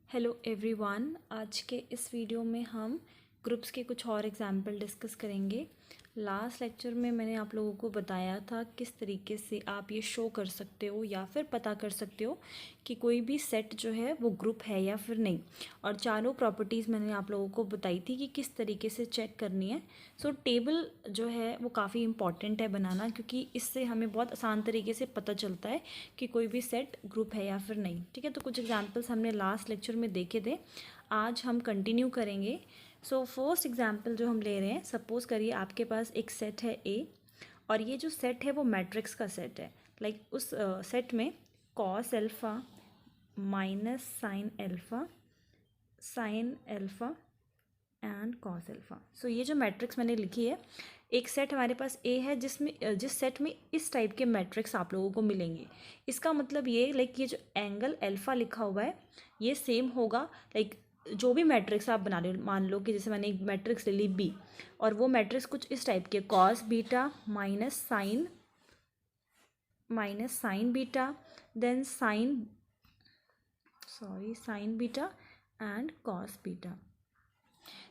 Hello everyone. आज के इस वीडियो में हम ग्रुप्स के कुछ और एग्जाम्पल डिस्कस करेंगे। लास्ट लेक्चर में मैंने आप लोगों को बताया था किस तरीके से आप ये शो कर सकते हो या फिर पता कर सकते हो कि कोई भी सेट जो है वो ग्रुप है या फिर नहीं, और चारों प्रॉपर्टीज़ मैंने आप लोगों को बताई थी कि किस तरीके से चेक करनी है। सो टेबल जो है वो काफ़ी इंपॉर्टेंट है बनाना, क्योंकि इससे हमें बहुत आसान तरीके से पता चलता है कि कोई भी सेट ग्रुप है या फिर नहीं। ठीक है, तो कुछ एग्जांपल्स हमने लास्ट लेक्चर में देखे थे, आज हम कंटिन्यू करेंगे। सो फर्स्ट एग्जांपल जो हम ले रहे हैं, सपोज करिए आपके पास एक सेट है ए, और ये जो सेट है वो मैट्रिक्स का सेट है। उस सेट में cos alpha minus sine alpha and cos alpha. So ये जो मैट्रिक्स मैंने लिखी है, एक सेट हमारे पास ए है जिस सेट में इस टाइप के मैट्रिक्स आप लोगों को मिलेंगे। इसका मतलब ये ये जो एंगल एल्फ़ा लिखा हुआ है ये सेम होगा जो भी मैट्रिक्स आप बना रहे हो। मान लो कि जैसे मैंने एक मैट्रिक्स ले ली बी, और वो मैट्रिक्स कुछ इस टाइप के cos beta minus sine beta then sine beta and cos beta.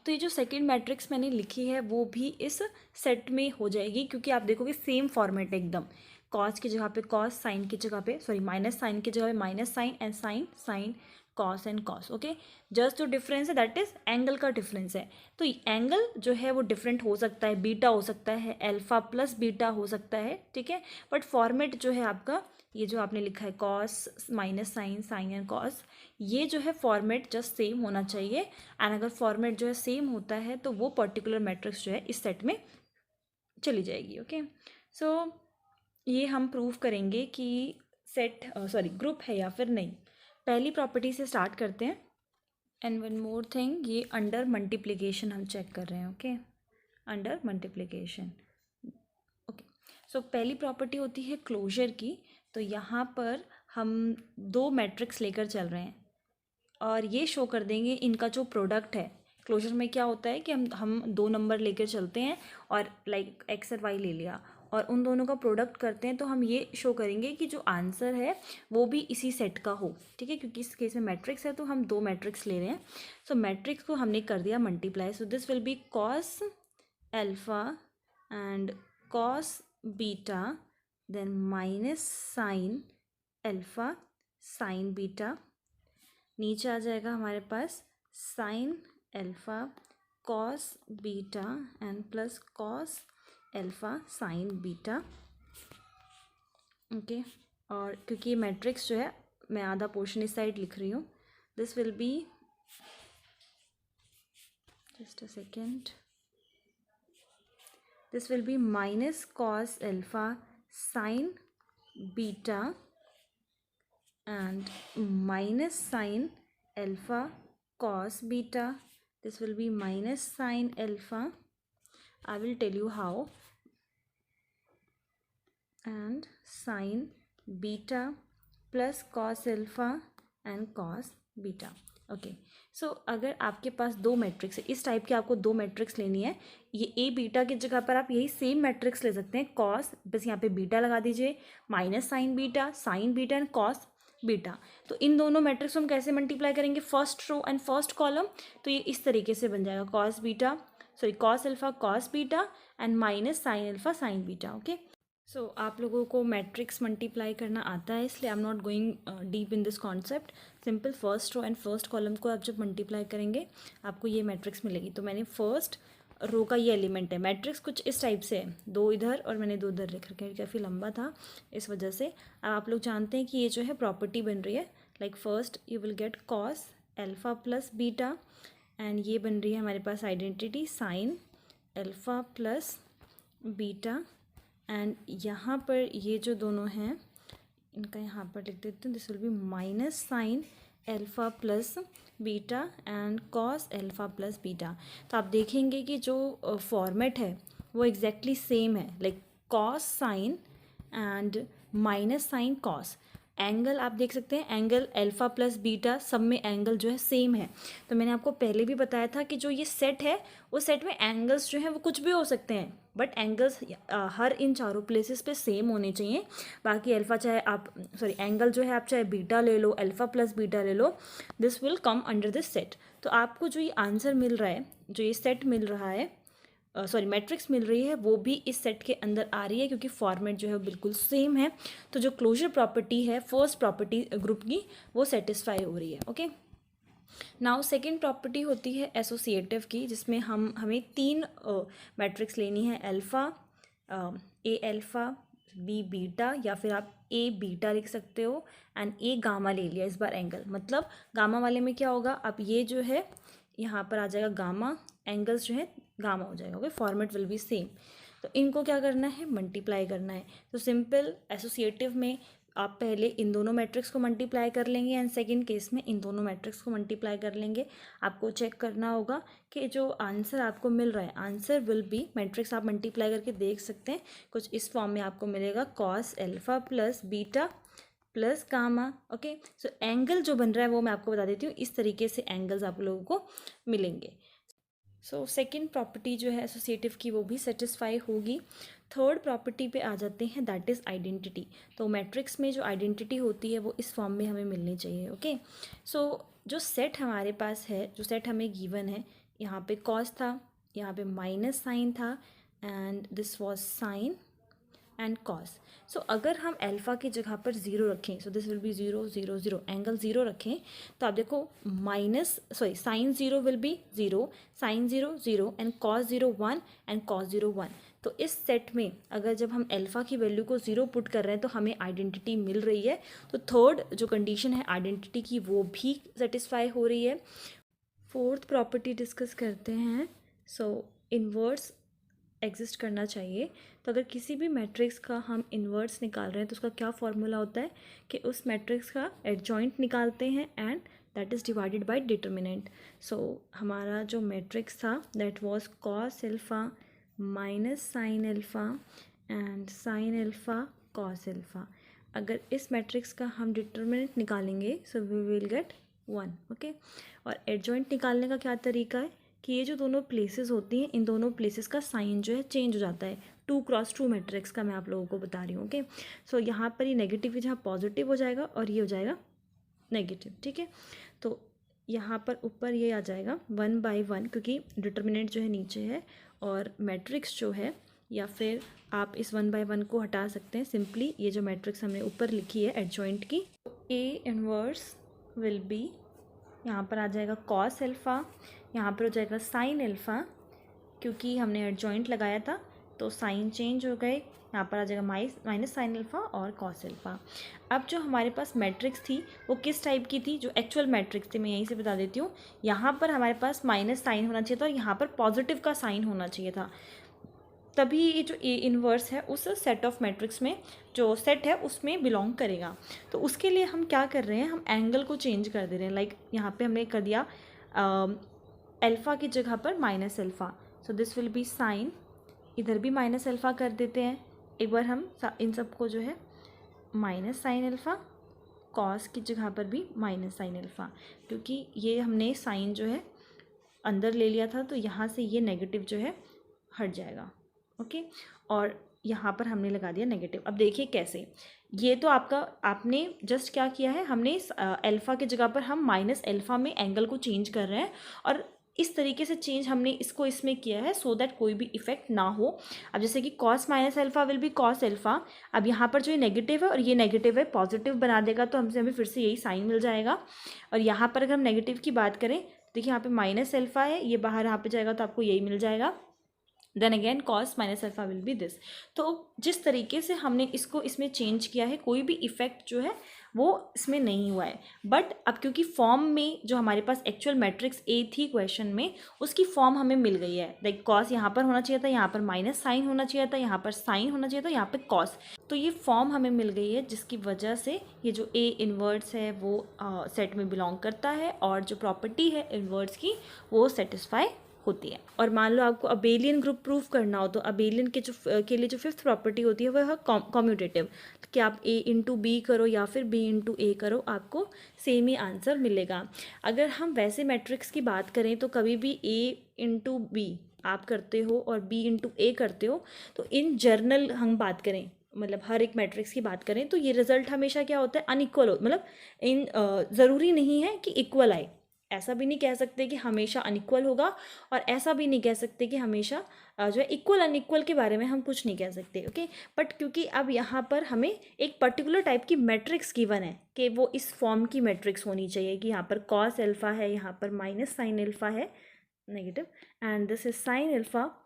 तो ये जो सेकंड मैट्रिक्स मैंने लिखी है वो भी इस सेट में हो जाएगी, क्योंकि आप देखोगे सेम फॉर्मेट है एकदम। कॉस की जगह पे कॉस, साइन की जगह पे माइनस साइन की जगह पे minus sine, and sine cos and cos. Okay, just जो डिफरेंस है दैट इज एंगल का डिफरेंस है। तो एंगल जो है वो डिफरेंट हो सकता है, बीटा हो सकता है, अल्फा प्लस बीटा हो सकता है, ठीक है। बट फॉर्मेट जो है आपका, ये जो आपने लिखा है cos minus sine and cos, ये जो है फॉर्मेट जस्ट सेम होना चाहिए। एंड अगर फॉर्मेट जो है सेम होता है तो वो पर्टिकुलर मैट्रिक्स जो है इस सेट में चली जाएगी। ओके, सो ये हम प्रूव करेंगे कि ग्रुप है या फिर नहीं। पहली प्रॉपर्टी से स्टार्ट करते हैं। एंड वन मोर थिंग, ये अंडर मल्टीप्लिकेशन हम चेक कर रहे हैं। Okay, under multiplication. ओके, सो पहली प्रॉपर्टी होती है क्लोजर की। तो यहाँ पर हम दो मैट्रिक्स लेकर चल रहे हैं और ये शो कर देंगे इनका जो प्रोडक्ट है। क्लोजर में क्या होता है कि हम दो नंबर लेकर चलते हैं और एक्स और वाई ले लिया और उन दोनों का प्रोडक्ट करते हैं, तो हम ये शो करेंगे कि जो आंसर है वो भी इसी सेट का हो। ठीक है, क्योंकि इस केस में मैट्रिक्स है तो हम दो मैट्रिक्स ले रहे हैं। सो मैट्रिक्स को हमने कर दिया multiply. So this will be cos alpha and cos beta then minus sine alpha sine beta. नीचे आ जाएगा हमारे पास sine alpha cos beta and plus cos alpha sine beta. Okay, और क्योंकि ये मैट्रिक्स जो है मैं आधा पोर्शन इस साइड लिख रही हूँ, this will be just a second, this will B minus cos alpha sine beta and minus sin alpha cos beta. This will be minus sin alpha. I will tell you how. And sin beta plus cos alpha and cos beta. Okay, so अगर आपके पास दो matrix है, इस type के आपको दो matrix लेनी है, ये ए बीटा की जगह पर आप यही सेम मैट्रिक्स ले सकते हैं। कॉस, बस यहाँ पे बीटा लगा दीजिए, minus sine beta and cos beta. तो इन दोनों मैट्रिक्स को हम कैसे मल्टीप्लाई करेंगे, first row and first column. तो ये इस तरीके से बन जाएगा cos alpha cos beta and minus sine alpha sine beta. Okay, so आप लोगों को मैट्रिक्स मल्टीप्लाई करना आता है, इसलिए I am not going deep in this concept. Simple first row and first column को आप जब मल्टीप्लाई करेंगे आपको ये मैट्रिक्स मिलेगी। तो मैंने फर्स्ट रो का ये एलिमेंट है, मैट्रिक्स कुछ इस टाइप से है, दो इधर और मैंने दो इधर लिख रखे हैं, काफ़ी लंबा था इस वजह से। अब आप लोग जानते हैं कि ये जो है प्रॉपर्टी बन रही है, first you will get cos alpha plus beta, and ये बन रही है हमारे पास identity sine alpha plus beta. And यहाँ पर ये जो दोनों हैं इनका यहाँ पर लिख देते हैं, this will B minus sine alpha plus beta and cos alpha plus beta. तो आप देखेंगे कि जो फॉर्मेट है वो एग्जैक्टली सेम है, cos sine and minus sine cos. Angle आप देख सकते हैं, एंगल अल्फा प्लस बीटा सब में एंगल जो है सेम है। तो मैंने आपको पहले भी बताया था कि जो ये सेट है उस सेट में एंगल्स जो हैं वो कुछ भी हो सकते हैं, बट एंगल्स हर इन चारों प्लेसेस पे सेम होने चाहिए। बाकी अल्फा चाहे आप एंगल जो है आप चाहे बीटा ले लो, अल्फा प्लस बीटा ले लो, this will come under this set. तो आपको जो ये आंसर मिल रहा है, जो ये सेट मिल रहा है, मैट्रिक्स मिल रही है, वो भी इस सेट के अंदर आ रही है क्योंकि फॉर्मेट जो है बिल्कुल सेम है। तो जो क्लोजर प्रॉपर्टी है फर्स्ट प्रॉपर्टी ग्रुप की वो सेटिस्फाई हो रही है। ओके, नाउ सेकेंड प्रॉपर्टी होती है एसोसिएटिव की, जिसमें हमें तीन मैट्रिक्स लेनी है, अल्फ़ा, ए अल्फ़ा, बी बीटा, या फिर आप ए बीटा लिख सकते हो, एंड ए गामा ले लिया इस बार एंगल। मतलब गामा वाले में क्या होगा, अब ये जो है यहाँ पर आ जाएगा गामा, एंगल्स जो है गामा हो जाएगा। Okay, format will be same. तो इनको क्या करना है, मल्टीप्लाई करना है। तो सिंपल एसोसिएटिव में आप पहले इन दोनों मैट्रिक्स को मल्टीप्लाई कर लेंगे एंड सेकंड केस में इन दोनों मैट्रिक्स को मल्टीप्लाई कर लेंगे। आपको चेक करना होगा कि जो आंसर आपको मिल रहा है, आंसर विल बी, मैट्रिक्स आप मल्टीप्लाई करके देख सकते हैं, कुछ इस फॉर्म में आपको मिलेगा, cos alpha plus beta plus gamma. Okay, so angle जो बन रहा है वो मैं आपको बता देती हूँ, इस तरीके से एंगल्स आप लोगों को मिलेंगे। सो सेकेंड प्रॉपर्टी जो है एसोसिएटिव की वो भी सेटिस्फाई होगी। थर्ड प्रॉपर्टी पे आ जाते हैं, दैट इज़ आइडेंटिटी। तो मैट्रिक्स में जो आइडेंटिटी होती है वो इस फॉर्म में हमें मिलनी चाहिए। ओके, सो जो सेट हमारे पास है, जो सेट हमें गिवन है, यहाँ पे कॉस था, यहाँ पे माइनस साइन था, and this was sine and cos. So अगर हम अल्फ़ा की जगह पर ज़ीरो रखें, so this will be 0 0 0, angle zero रखें, तो आप देखो sine zero will be 0, sine 0 0, and cos 0 1, and cos 0 1। तो इस सेट में अगर जब हम अल्फ़ा की वैल्यू को 0 पुट कर रहे हैं तो हमें आइडेंटिटी मिल रही है। तो थर्ड जो कंडीशन है आइडेंटिटी की वो भी सेटिस्फाई हो रही है। फोर्थ प्रॉपर्टी डिस्कस करते हैं। सो इन्वर्स एग्जिस्ट करना चाहिए। तो अगर किसी भी मैट्रिक्स का हम इन्वर्स निकाल रहे हैं तो उसका क्या फॉर्मूला होता है कि उस मैट्रिक्स का एडजॉइंट निकालते हैं and that is divided by determinant. So हमारा जो मैट्रिक्स था that was cos alpha minus sine alpha and sine alpha cos alpha. अगर इस मैट्रिक्स का हम डिटर्मिनेंट निकालेंगे so we will get 1। Okay, और एडजॉइंट निकालने का क्या तरीका है कि ये जो दोनों प्लेसेस होती हैं इन दोनों प्लेसेस का साइन जो है चेंज हो जाता है। 2 क्रॉस 2 मैट्रिक्स का मैं आप लोगों को बता रही हूँ। ओके, सो यहाँ पर ये नेगेटिव की जगह पॉजिटिव हो जाएगा और ये हो जाएगा नेगेटिव। ठीक है, तो यहाँ पर ऊपर ये आ जाएगा 1/1 क्योंकि डिटर्मिनेंट जो है नीचे है और मैट्रिक्स जो है, या फिर आप इस 1/1 को हटा सकते हैं सिंपली, ये जो मैट्रिक्स हमने ऊपर लिखी है एडजॉइंट की, ए इनवर्स विल बी, यहाँ पर आ जाएगा कॉस अल्फ़ा, यहाँ पर हो जाएगा साइन अल्फ़ा, क्योंकि हमने एडजॉइंट लगाया था तो साइन चेंज हो गए, यहाँ पर आ जाएगा माइनस साइन अल्फ़ा और कॉस अल्फ़ा। अब जो हमारे पास मैट्रिक्स थी वो किस टाइप की थी, जो एक्चुअल मैट्रिक्स थी मैं यहीं से बता देती हूँ। यहाँ पर हमारे पास माइनस साइन होना चाहिए था और यहाँ पर पॉजिटिव का साइन होना चाहिए था, तभी ये जो ए इन्वर्स है उस सेट ऑफ मैट्रिक्स में, जो सेट है उसमें बिलोंग करेगा। तो उसके लिए हम क्या कर रहे हैं, हम एंगल को चेंज कर दे रहे हैं। लाइक यहाँ पे हमने कर दिया अल्फ़ा की जगह पर minus alpha, so this will be sine, इधर भी माइनस अल्फ़ा कर देते हैं। एक बार हम इन सबको जो है माइनस साइन अल्फ़ा, कॉस की जगह पर भी माइनस साइन अल्फ़ा, क्योंकि ये हमने साइन जो है अंदर ले लिया था तो यहाँ से ये नेगेटिव जो है हट जाएगा। ओके, और यहाँ पर हमने लगा दिया नेगेटिव। अब देखिए कैसे, ये तो आपने जस्ट क्या किया है, हमने अल्फ़ा की जगह पर हम माइनस अल्फ़ा में एंगल को चेंज कर रहे हैं और इस तरीके से चेंज हमने इसको इसमें किया है सो दैट कोई भी इफेक्ट ना हो। अब जैसे कि cos minus alpha will be cos alpha, अब यहाँ पर जो ये नेगेटिव है और ये नेगेटिव है पॉजिटिव बना देगा तो हमें फिर से यही साइन मिल जाएगा। और यहाँ पर अगर हम नेगेटिव की बात करें, देखिए यहाँ पे माइनस अल्फ़ा है, ये बाहर यहाँ पे जाएगा तो आपको यही मिल जाएगा। Then again cos minus alpha will be this. तो जिस तरीके से हमने इसको इसमें चेंज किया है कोई भी इफेक्ट जो है वो इसमें नहीं हुआ है। बट अब क्योंकि फॉर्म में जो हमारे पास एक्चुअल मैट्रिक्स ए थी क्वेश्चन में, उसकी फॉर्म हमें मिल गई है। लाइक कॉस यहाँ पर होना चाहिए था, यहाँ पर माइनस साइन होना चाहिए था, यहाँ पर साइन होना चाहिए था, यहाँ पर कॉस। तो ये फॉर्म हमें मिल गई है जिसकी वजह से ये जो ए इन्वर्स है वो सेट में बिलोंग करता है और जो प्रॉपर्टी है इन्वर्स की वो सेटिस्फाई होती है। और मान लो आपको अबेलियन ग्रुप प्रूफ करना हो तो अबेलियन के लिए जो फिफ्थ प्रॉपर्टी होती है वह है कॉम्यूटेटिव, कि आप A इंटू बी करो या फिर B इंटू ए करो, आपको सेम ही आंसर मिलेगा। अगर हम वैसे मैट्रिक्स की बात करें तो कभी भी A इंटू बी आप करते हो और B इंटू ए करते हो, तो इन जर्नल हम बात करें, मतलब हर एक मैट्रिक्स की बात करें, तो ये रिजल्ट हमेशा क्या होता है, अनइक्वल हो, मतलब इन ज़रूरी नहीं है कि इक्वल आए। ऐसा भी नहीं कह सकते कि हमेशा अनइक्वल होगा, और ऐसा भी नहीं कह सकते कि हमेशा जो है इक्वल अनइक्वल के बारे में हम कुछ नहीं कह सकते। ओके, बट क्योंकि अब यहाँ पर हमें एक पर्टिकुलर टाइप की मैट्रिक्स गिवन है कि वो इस फॉर्म की मैट्रिक्स होनी चाहिए कि यहाँ पर कॉस एल्फा है, यहाँ पर माइनस साइन एल्फा है negative, and this is sine alpha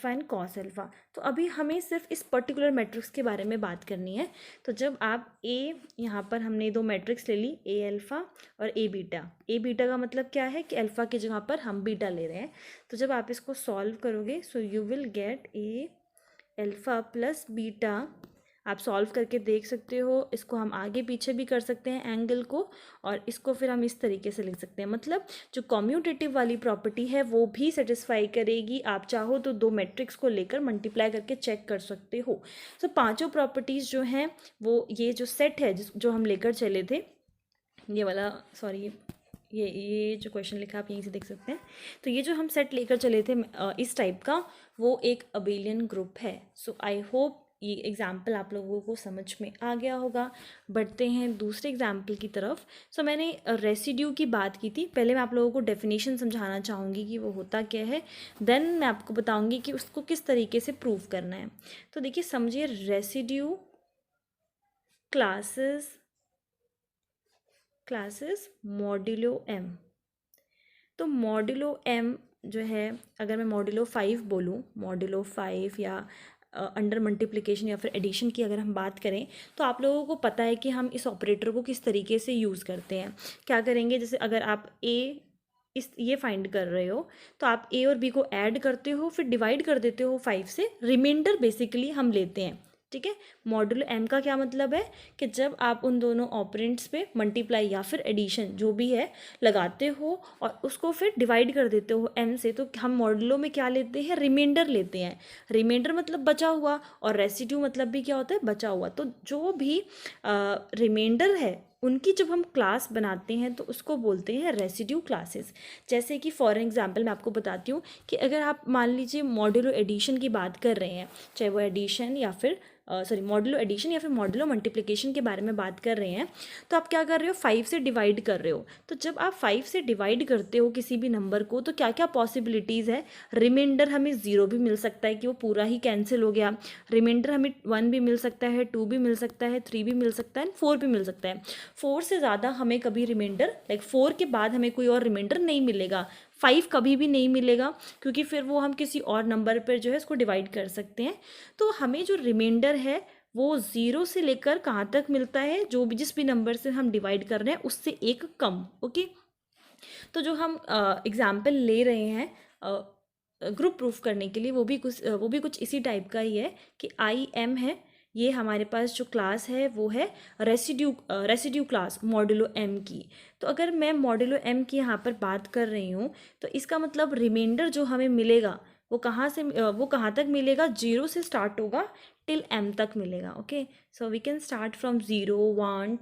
and cos alpha. तो अभी हमें सिर्फ इस पर्टिकुलर मैट्रिक्स के बारे में बात करनी है। तो जब आप ए, यहाँ पर हमने दो मैट्रिक्स ले ली, ए अल्फ़ा और ए बीटा। ए बीटा का मतलब क्या है कि अल्फ़ा की जगह पर हम बीटा ले रहे हैं। तो जब आप इसको सॉल्व करोगे, so you will gate A alpha plus beta. आप सॉल्व करके देख सकते हो, इसको हम आगे पीछे भी कर सकते हैं एंगल को, और इसको फिर हम इस तरीके से लिख सकते हैं। मतलब जो कम्यूटेटिव वाली प्रॉपर्टी है वो भी सेटिस्फाई करेगी। आप चाहो तो दो मैट्रिक्स को लेकर मल्टीप्लाई करके चेक कर सकते हो। सो पांचों प्रॉपर्टीज़ जो हैं वो, ये जो सेट है जो हम लेकर चले थे, ये वाला, सॉरी, ये जो क्वेश्चन लिखा आप यहीं से देख सकते हैं। तो ये जो हम सेट लेकर चले थे इस टाइप का, वो एक अबेलियन ग्रुप है। सो आई होप ये एग्जाम्पल आप लोगों को समझ में आ गया होगा। बढ़ते हैं दूसरे एग्जाम्पल की तरफ। सो मैंने रेसिड्यू की बात की थी। पहले मैं आप लोगों को डेफिनेशन समझाना चाहूँगी कि वो होता क्या है, देन मैं आपको बताऊँगी कि उसको किस तरीके से प्रूव करना है। तो देखिए, समझिए, रेसिड्यू क्लासेस मॉड्यूलो एम। तो मॉड्यूलो एम जो है, अगर मैं मॉड्यूलो 5 बोलूँ, मॉड्यूलो 5 या अंडर मल्टीप्लिकेशन या फिर एडिशन की अगर हम बात करें, तो आप लोगों को पता है कि हम इस ऑपरेटर को किस तरीके से यूज़ करते हैं। क्या करेंगे, जैसे अगर आप ये फाइंड कर रहे हो, तो आप ए और बी को ऐड करते हो, फिर डिवाइड कर देते हो 5 से, रिमाइंडर बेसिकली हम लेते हैं। ठीक है, मॉड्यूलो एम का क्या मतलब है कि जब आप उन दोनों ऑपरेंट्स पे मल्टीप्लाई या फिर एडिशन जो भी है लगाते हो और उसको फिर डिवाइड कर देते हो एम से, तो हम मॉड्यूलो में क्या लेते हैं, रिमाइंडर लेते हैं। रिमाइंडर मतलब बचा हुआ, और रेसिड्यू मतलब भी क्या होता है, बचा हुआ। तो जो भी रिमाइंडर है उनकी जब हम क्लास बनाते हैं तो उसको बोलते हैं रेसिड्यू क्लासेस। जैसे कि फॉर एग्जांपल मैं आपको बताती हूँ कि अगर आप मान लीजिए मॉड्यूलो एडिशन की बात कर रहे हैं, चाहे वो एडिशन या फिर मॉड्यूलो एडिशन या फिर मॉड्यूलो मल्टीप्लिकेशन के बारे में बात कर रहे हैं, तो आप क्या कर रहे हो, 5 से डिवाइड कर रहे हो। तो जब आप 5 से डिवाइड करते हो किसी भी नंबर को, तो क्या क्या पॉसिबिलिटीज़ है, रिमाइंडर हमें 0 भी मिल सकता है कि वो पूरा ही कैंसिल हो गया। रिमाइंडर हमें 1 भी मिल सकता है, 2 भी मिल सकता है, 3 भी मिल सकता है, 4 भी मिल सकता है। 4 से ज़्यादा हमें कभी रिमाइंडर, लाइक 4 के बाद हमें कोई और रिमाइंडर नहीं मिलेगा। 5 कभी भी नहीं मिलेगा, क्योंकि फिर वो हम किसी और नंबर पर जो है इसको डिवाइड कर सकते हैं। तो हमें जो रिमाइंडर है वो 0 से लेकर कहाँ तक मिलता है, जो भी जिस भी नंबर से हम डिवाइड कर रहे हैं उससे एक कम। ओके, तो जो हम एग्जाम्पल ले रहे हैं ग्रुप प्रूफ करने के लिए, वो भी कुछ इसी टाइप का ही है कि आई एम है, ये हमारे पास जो क्लास है वो है रेसिड्यू क्लास मॉड्यूलो एम की। तो अगर मैं मॉड्यूलो एम की यहाँ पर बात कर रही हूँ, तो इसका मतलब रिमाइंडर जो हमें मिलेगा वो कहाँ तक मिलेगा, 0 से स्टार्ट होगा टिल m तक मिलेगा। Okay, so we can start from 0 1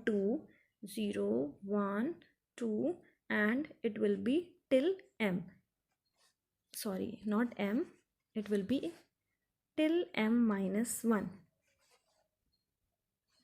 2 and it will be till m, sorry not m, it will be till m-1।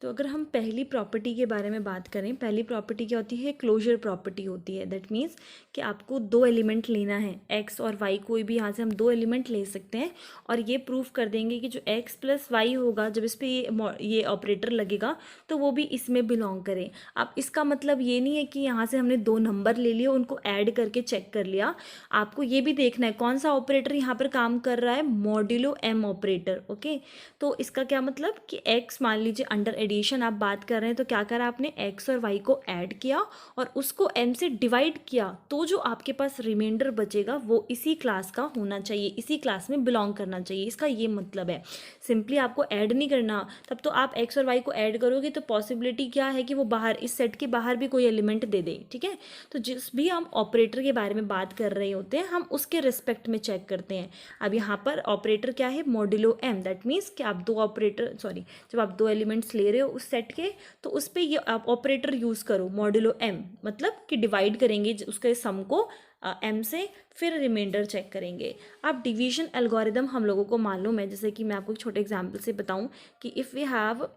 तो अगर हम पहली प्रॉपर्टी के बारे में बात करें, पहली प्रॉपर्टी क्या होती है, क्लोजर प्रॉपर्टी होती है। दैट मीन्स कि आपको दो एलिमेंट लेना है, x और y, कोई भी यहाँ से हम दो एलिमेंट ले सकते हैं, और ये प्रूफ कर देंगे कि जो x प्लस वाई होगा, जब इस पर ये ऑपरेटर लगेगा तो वो भी इसमें बिलोंग करे। अब इसका मतलब ये नहीं है कि यहाँ से हमने दो नंबर ले लिए, उनको ऐड करके चेक कर लिया। आपको ये भी देखना है कौन सा ऑपरेटर यहाँ पर काम कर रहा है, मॉड्यूलो m ऑपरेटर। ओके, तो इसका क्या मतलब कि x मान लीजिए अंडर एडिशन आप बात कर रहे हैं तो क्या करा आपने, x और y को ऐड किया और उसको m से डिवाइड किया, तो जो आपके पास रिमाइंडर बचेगा वो इसी क्लास का होना चाहिए, इसी क्लास में बिलोंग करना चाहिए। इसका ये मतलब है, सिंपली आपको ऐड नहीं करना, तब तो आप x और y को ऐड करोगे तो पॉसिबिलिटी क्या है कि वो बाहर, इस सेट के बाहर भी कोई एलिमेंट दे दे, ठीक है। तो जिस भी हम ऑपरेटर के बारे में बात कर रहे होते हैं हम उसके रिस्पेक्ट में चेक करते हैं। अब यहाँ पर ऑपरेटर क्या है, मॉड्यूलो m, दैट मीन्स कि आप जब आप दो एलिमेंट्स ले रहे हो उस सेट के, तो उस पर ये आप ऑपरेटर यूज़ करो मॉड्यूलो m, मतलब कि डिवाइड करेंगे उसके सम को m से, फिर रिमाइंडर चेक करेंगे। अब डिवीजन एल्गोरिदम हम लोगों को मालूम है, जैसे कि मैं आपको एक छोटे एग्जांपल से बताऊं कि इफ़ वी हैव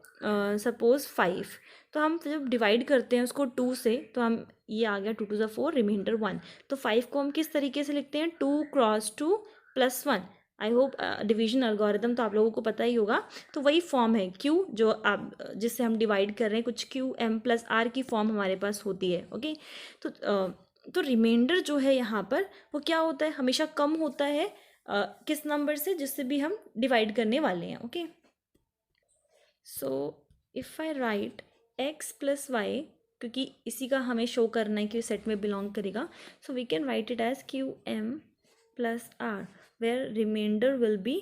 सपोज 5, तो हम जब डिवाइड करते हैं उसको 2 से, तो हम, ये आ गया 2 to the 4 रिमाइंडर 1, तो 5 को हम किस तरीके से लिखते हैं, 2 × 2 + 1। आई होप डिवीजन एल्गोरिदम तो आप लोगों को पता ही होगा। तो वही फॉर्म है Q, जो आप जिससे हम डिवाइड कर रहे हैं, कुछ Q m + R की फॉर्म हमारे पास होती है। ओके, तो रिमाइंडर जो है यहाँ पर वो क्या होता है, हमेशा कम होता है किस नंबर से, जिससे भी हम डिवाइड करने वाले हैं। Okay, so if I right x + y, क्योंकि इसी का हमें शो करना है कि सेट में बिलोंग करेगा, so we can write it as Qm + R, where remainder will be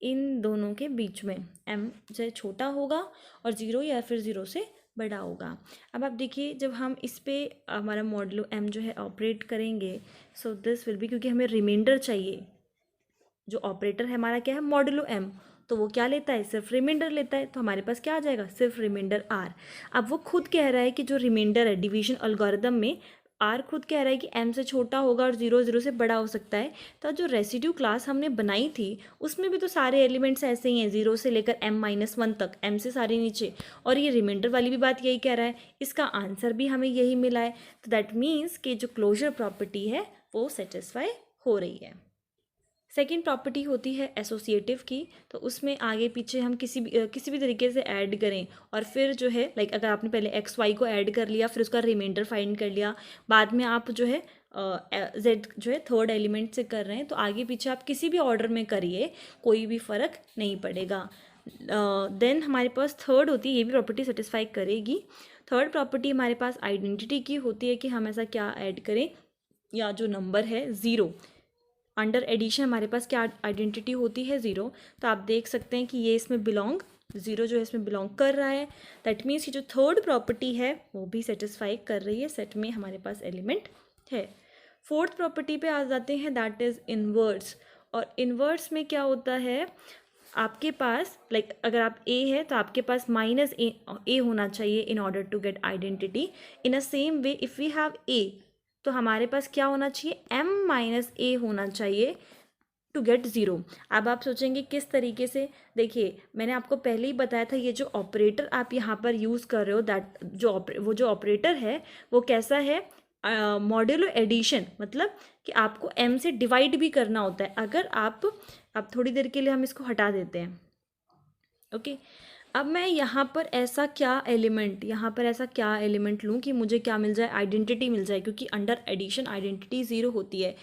इन दोनों के बीच में, m से छोटा होगा और 0 या फिर 0 से बड़ा होगा। अब आप देखिए, जब हम इस पे हमारा मॉड्यूलो m जो है ऑपरेट करेंगे, सो दिस विल बी, क्योंकि हमें रिमाइंडर चाहिए, जो ऑपरेटर है हमारा क्या है, मॉड्यूलो m, तो वो क्या लेता है, सिर्फ रिमाइंडर लेता है, तो हमारे पास क्या आ जाएगा, सिर्फ रिमाइंडर r। अब वो खुद कह रहा है कि जो रिमाइंडर है डिवीजन एल्गोरिदम में, r खुद कह रहा है कि m से छोटा होगा और 0 0 से बड़ा हो सकता है। तो जो रेसिड्यू क्लास हमने बनाई थी उसमें भी तो सारे एलिमेंट्स ऐसे ही हैं, 0 से लेकर m-1 तक, m से सारे नीचे, और ये रिमाइंडर वाली भी बात यही कह रहा है, इसका आंसर भी हमें यही मिला है। तो दैट मीन्स कि जो क्लोजर प्रॉपर्टी है वो सेटिस्फाई हो रही है। सेकेंड प्रॉपर्टी होती है एसोसिएटिव की, तो उसमें आगे पीछे हम किसी भी तरीके से ऐड करें और फिर जो है, लाइक अगर आपने पहले एक्स वाई को ऐड कर लिया, फिर उसका रिमाइंडर फाइंड कर लिया, बाद में आप जो है जेड जो है थर्ड एलिमेंट से कर रहे हैं, तो आगे पीछे आप किसी भी ऑर्डर में करिए, कोई भी फ़र्क नहीं पड़ेगा। देन हमारे पास थर्ड होती है, ये भी प्रॉपर्टी सेटिस्फाई करेगी। थर्ड प्रॉपर्टी हमारे पास आइडेंटिटी की होती है कि हम ऐसा क्या ऐड करें, या जो नंबर है 0, अंडर एडिशन हमारे पास क्या आइडेंटिटी होती है, 0। तो आप देख सकते हैं कि ये इसमें बिलोंग, 0 जो है इसमें बिलोंग कर रहा है। दैट मीन्स कि जो थर्ड प्रॉपर्टी है वो भी सेटिस्फाई कर रही है, सेट में हमारे पास एलिमेंट है। फोर्थ प्रॉपर्टी पे आ जाते हैं, दैट इज़ इनवर्स। और इनवर्स में क्या होता है, आपके पास लाइक अगर आप a है तो आपके पास -a होना चाहिए in order to get identity. In a same way if we have a, तो हमारे पास क्या होना चाहिए, m-a होना चाहिए टू गेट 0। अब आप सोचेंगे किस तरीके से, देखिए मैंने आपको पहले ही बताया था, ये जो ऑपरेटर आप यहाँ पर यूज़ कर रहे हो, दैट जो ऑपरेटर है वो कैसा है, मॉड्यूलो एडिशन, मतलब कि आपको m से डिवाइड भी करना होता है। अगर आप, अब थोड़ी देर के लिए हम इसको हटा देते हैं। ओके, अब मैं यहाँ पर ऐसा क्या एलिमेंट लूँ कि मुझे क्या मिल जाए, आइडेंटिटी मिल जाए, क्योंकि अंडर एडिशन आइडेंटिटी 0 होती है।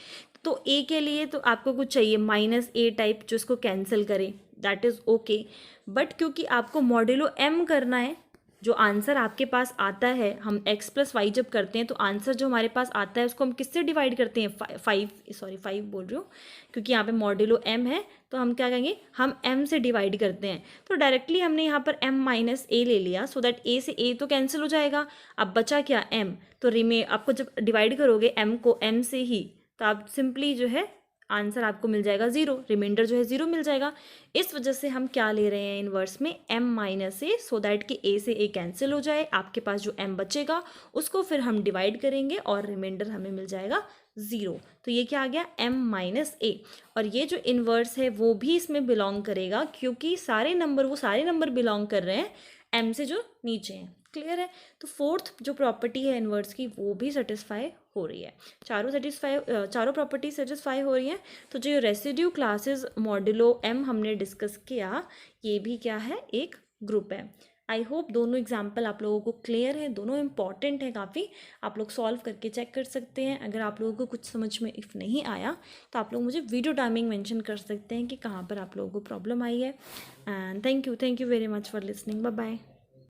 तो a के लिए तो आपको कुछ चाहिए -a टाइप, जो इसको कैंसिल करे, दैट इज़ ओके। बट क्योंकि आपको मॉड्यूलो m करना है, जो आंसर आपके पास आता है, हम x + y जब करते हैं तो आंसर जो हमारे पास आता है उसको हम किससे डिवाइड करते हैं, 5 बोल रही हूँ, क्योंकि यहाँ पे मॉड्यूलो m है, तो हम क्या कहेंगे, हम m से डिवाइड करते हैं। तो डायरेक्टली हमने यहाँ पर m-a ले लिया, सो दैट a से a तो कैंसिल हो जाएगा, अब बचा क्या, m। तो आपको जब डिवाइड करोगे m को m से ही, तो आप सिंपली जो है आंसर आपको मिल जाएगा 0, रिमाइंडर जो है 0 मिल जाएगा। इस वजह से हम क्या ले रहे हैं इनवर्स में, m-a, सो दैट कि a से a कैंसिल हो जाए, आपके पास जो m बचेगा उसको फिर हम डिवाइड करेंगे और रिमाइंडर हमें मिल जाएगा 0। तो ये क्या आ गया, m-a। और ये जो इनवर्स है वो भी इसमें बिलोंग करेगा, क्योंकि सारे नंबर बिलोंग कर रहे हैं m से जो नीचे हैं। क्लियर है। तो फोर्थ जो प्रॉपर्टी है इनवर्स की वो भी सेटिस्फाई हो रही है, चारों प्रॉपर्टी सेटिस्फाई हो रही हैं। तो जो रेसिड्यू क्लासेस मॉड्यूलो m हमने डिस्कस किया, ये भी क्या है, एक ग्रुप है। आई होप दोनों एग्जाम्पल आप लोगों को क्लियर है, दोनों इंपॉर्टेंट है काफ़ी, आप लोग सॉल्व करके चेक कर सकते हैं। अगर आप लोगों को कुछ समझ में इफ़ नहीं आया तो आप लोग मुझे वीडियो टाइमिंग मेंशन कर सकते हैं कि कहाँ पर आप लोगों को प्रॉब्लम आई है। And thank you very much for listening. Bye bye.